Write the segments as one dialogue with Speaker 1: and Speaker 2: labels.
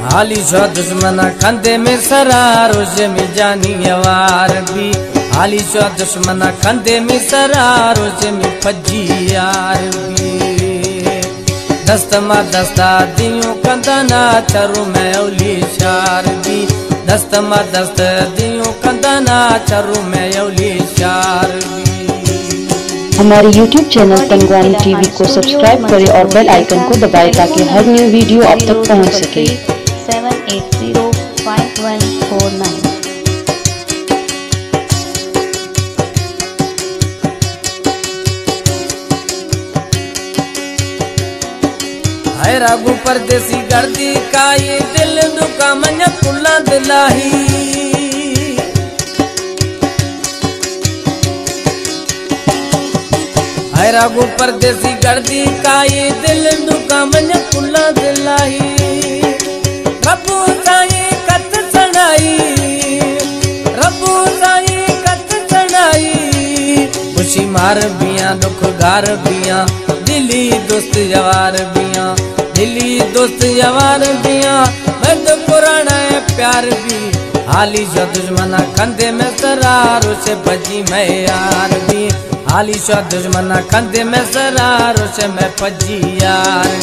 Speaker 1: हाली शो दुश्मना खंदे में सरा रोज में जानी वार भी। हाली शो दुश्मना खंदे में सरा रोज में फजी यार भी। दस्त मा दस्ता दियो कंदना चरु में औली शार भी। दस्त मा दस्त दियो कंदना चरु में औली शार भी।
Speaker 2: हमारे YouTube चैनल तंगवानी टीवी को सब्सक्राइब करें और बेल आइकन को दबाएं ताकि हर न्यू वीडियो आप तक पहुंच सके।
Speaker 3: 7805149।
Speaker 1: हाय रागू परदेसी गर्दी का ये दिल दुका मन पुला दिलाही। हाय रागू परदेसी गर्दी का ये दिल दुका मन पुला दिलाही। रबू साई कत चढ़ाई, रबू साई कत चढ़ाई। खुशी मार बिया दुख गार बिया, दिली दोस्त जवार बिया। दिली दोस्त जवार बिया, बद पुराना है प्यार भी। हाली शो दुश्मना खंदे में सरारो से भजी मैं यार भी। हाली शो दुश्मना खंदे में सरारो से मैं भजी यार भी।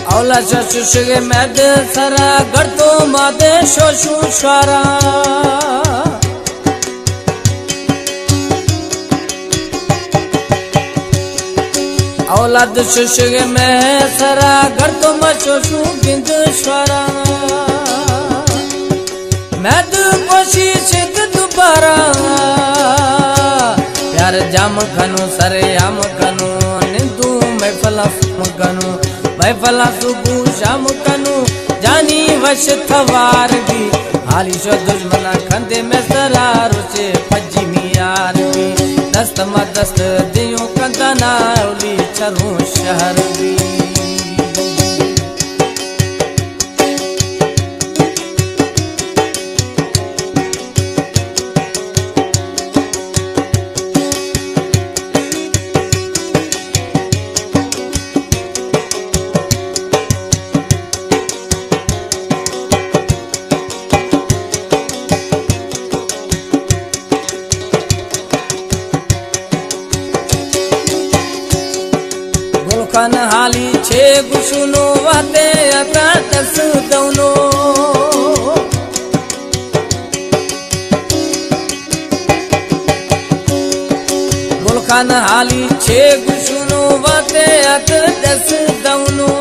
Speaker 1: औला शशुशगे मैद सरा गर्दो मादे शोशु शारा। औलाद शुशगे में सरा गर्दो मा शोशु गिंद शारा। मैद कोशी सिद्ध दोबारा, प्यार जाम खनु सरे आम खनु। निंदू मैं फलाफम खनु, मैं फला सुबह शाम कनु। जानी वश थवार भी। हाली शो दुश्मना खंदे में सरारो से फजी मियार भी। दस्त मा दस्त दियो कंदना औली चरू शहर भी। गुलखान हाली छे गुसुनो वाते अता तस दौनो। गुलखान हाली छे गुसुनो वाते अता तस दौनो।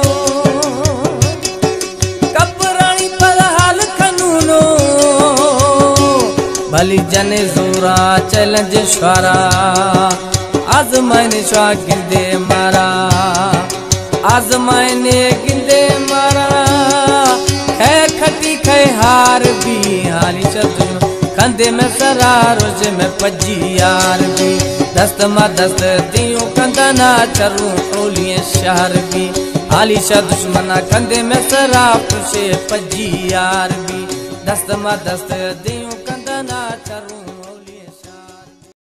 Speaker 1: कपरानी पर हाल खनूनो, भली जने जोरा चैलेंज श्वारा। आजमाइने शो गिंदे मारा, आजमाइने गिंदे मारा। खे खटी खे हार भी। हाली शो खंदे में सरारो से मैं फजी यार भी। दस्त मा दस्त दियो कंदना चरू ओलिए शहर भी। हाली शो दुश्मना खंदे में सरारो से फजी यार भी। दस्त मा दस्त दियो कंदना चरू